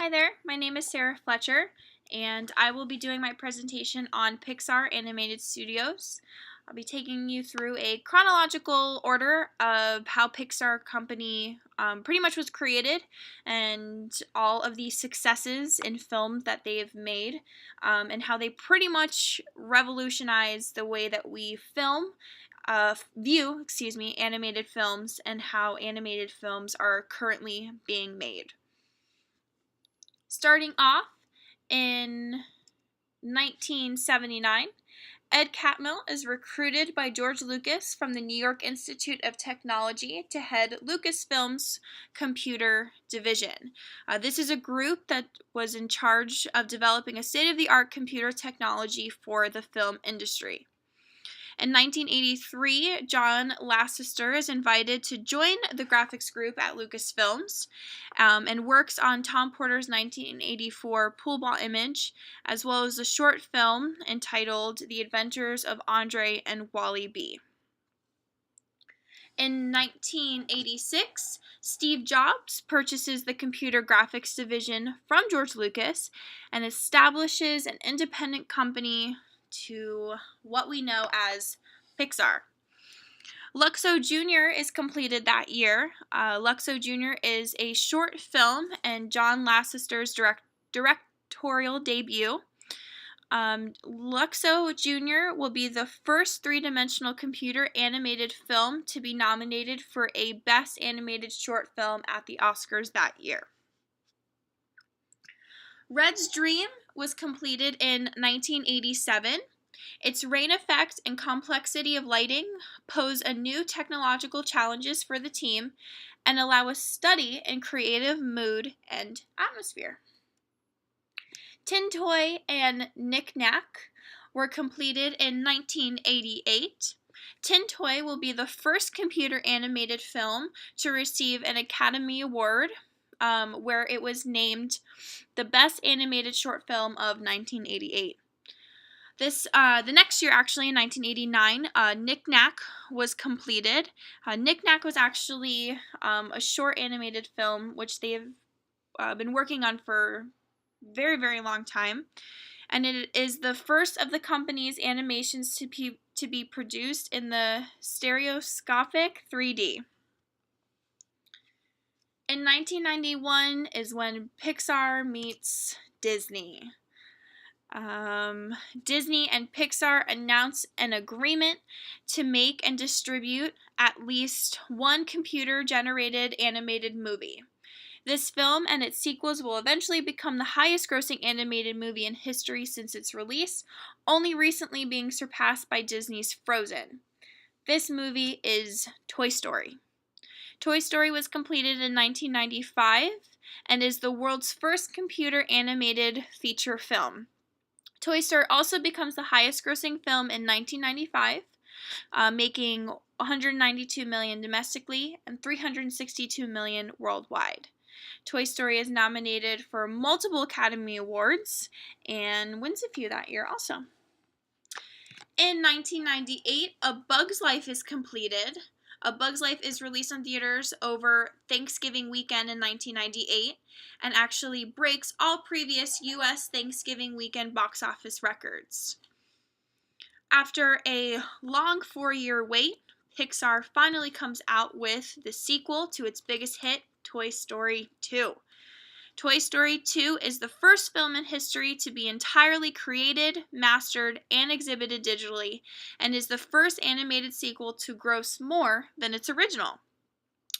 Hi there, my name is Sarah Fletcher, and I will be doing my presentation on Pixar Animated Studios. I'll be taking you through a chronological order of how Pixar Company pretty much was created and all of the successes in film that they have made and how they pretty much revolutionized the way that we view animated films and how animated films are currently being made. Starting off in 1979, Ed Catmull is recruited by George Lucas from the New York Institute of Technology to head Lucasfilm's computer division. This is a group that was in charge of developing a state-of-the-art computer technology for the film industry. In 1983, John Lasseter is invited to join the graphics group at Lucasfilms and works on Tom Porter's 1984 pool ball image, as well as a short film entitled The Adventures of Andre and Wally B. In 1986, Steve Jobs purchases the computer graphics division from George Lucas and establishes an independent company to what we know as Pixar. Luxo Jr. is completed that year. Luxo Jr. is a short film and John Lasseter's directorial debut. Luxo Jr. will be the first three-dimensional computer animated film to be nominated for a Best Animated Short Film at the Oscars that year. Red's Dream was completed in 1987. Its rain effect and complexity of lighting pose a new technological challenges for the team and allow a study in creative mood and atmosphere. Tin Toy and Knick Knack were completed in 1988. Tin Toy will be the first computer animated film to receive an Academy Award, where it was named the Best Animated Short Film of 1988. The next year, actually, in 1989, Knick Knack was completed. Knick Knack was actually a short animated film which they've been working on for very, very long time. And it is the first of the company's animations to be produced in the stereoscopic 3D. In 1991 is when Pixar meets Disney. Disney and Pixar announced an agreement to make and distribute at least one computer-generated animated movie. This film and its sequels will eventually become the highest-grossing animated movie in history since its release, only recently being surpassed by Disney's Frozen. This movie is Toy Story. Toy Story was completed in 1995 and is the world's first computer animated feature film. Toy Story also becomes the highest-grossing film in 1995, making $192 million domestically and $362 million worldwide. Toy Story is nominated for multiple Academy Awards and wins a few that year also. In 1998, A Bug's Life is completed. A Bug's Life is released on theaters over Thanksgiving weekend in 1998 and actually breaks all previous U.S. Thanksgiving weekend box office records. After a long 4-year wait, Pixar finally comes out with the sequel to its biggest hit, Toy Story 2. Toy Story 2 is the first film in history to be entirely created, mastered, and exhibited digitally, and is the first animated sequel to gross more than its original.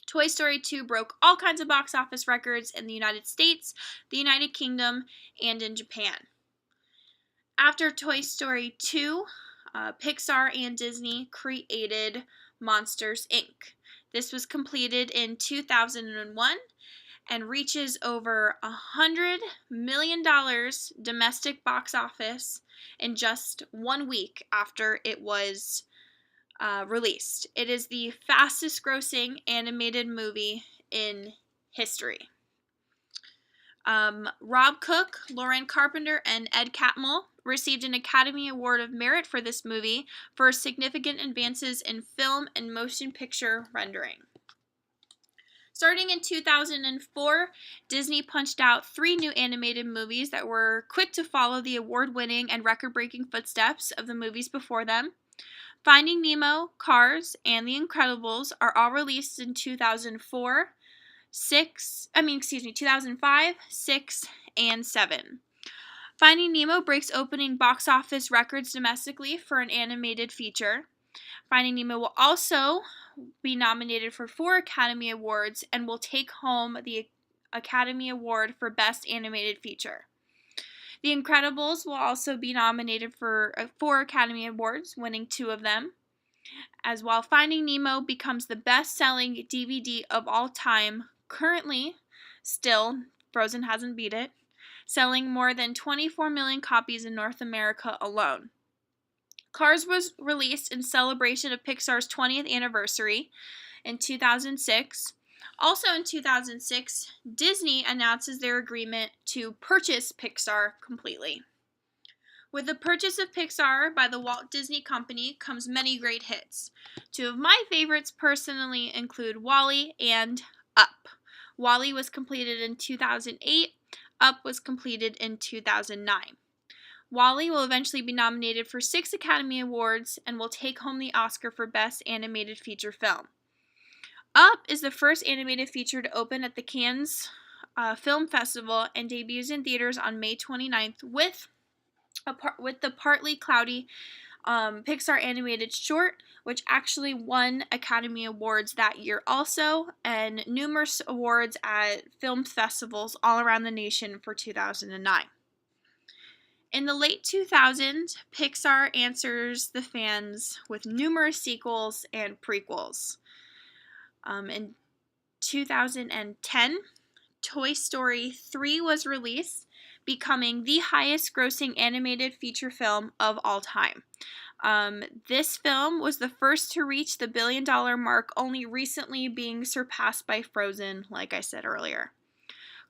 Toy Story 2 broke all kinds of box office records in the United States, the United Kingdom, and in Japan. After Toy Story 2, Pixar and Disney created Monsters, Inc. This was completed in 2001 and reaches over $100 million domestic box office in just 1 week after it was released. It is the fastest grossing animated movie in history. Rob Cook, Lauren Carpenter, and Ed Catmull received an Academy Award of Merit for this movie for significant advances in film and motion picture rendering. Starting in 2004, Disney punched out 3 new animated movies that were quick to follow the award-winning and record-breaking footsteps of the movies before them. Finding Nemo, Cars, and The Incredibles are all released in 2005, 6, and 7. Finding Nemo breaks opening box office records domestically for an animated feature. Finding Nemo will also be nominated for 4 Academy Awards and will take home the Academy Award for Best Animated Feature. The Incredibles will also be nominated for 4 Academy Awards, winning 2 of them. As while Finding Nemo becomes the best-selling DVD of all time, currently, still, Frozen hasn't beat it, selling more than 24 million copies in North America alone. Cars was released in celebration of Pixar's 20th anniversary in 2006. Also in 2006, Disney announces their agreement to purchase Pixar completely. With the purchase of Pixar by the Walt Disney Company comes many great hits. 2 of my favorites personally include WALL-E and Up. WALL-E was completed in 2008. Up was completed in 2009. WALL-E will eventually be nominated for 6 Academy Awards and will take home the Oscar for Best Animated Feature Film. Up is the first animated feature to open at the Cannes Film Festival and debuts in theaters on May 29th with the Partly Cloudy Pixar animated short, which actually won Academy Awards that year also, and numerous awards at film festivals all around the nation for 2009. In the late 2000s, Pixar answers the fans with numerous sequels and prequels. In 2010, Toy Story 3 was released, becoming the highest-grossing animated feature film of all time. This film was the first to reach the billion-dollar mark, only recently being surpassed by Frozen, like I said earlier.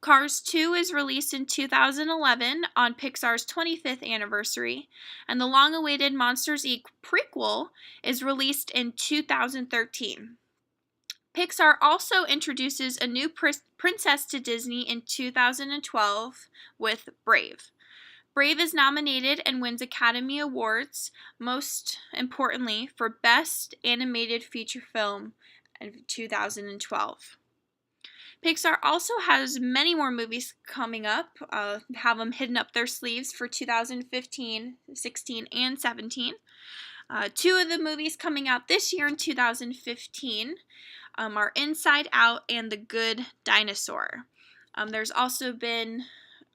Cars 2 is released in 2011 on Pixar's 25th anniversary, and the long-awaited Monsters, Inc. prequel is released in 2013. Pixar also introduces a new princess to Disney in 2012 with Brave. Brave is nominated and wins Academy Awards, most importantly for Best Animated Feature Film in 2012. Pixar also has many more movies coming up, have them hidden up their sleeves for 2015, 16, and 17. 2 of the movies coming out this year in 2015 are Inside Out and The Good Dinosaur. There's also been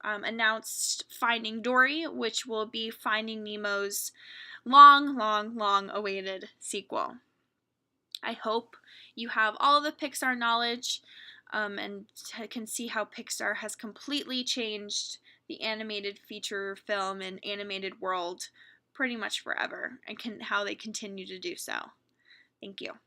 announced Finding Dory, which will be Finding Nemo's long awaited sequel. I hope you have all the Pixar knowledge and can see how Pixar has completely changed the animated feature film and animated world pretty much forever, and how they continue to do so. Thank you.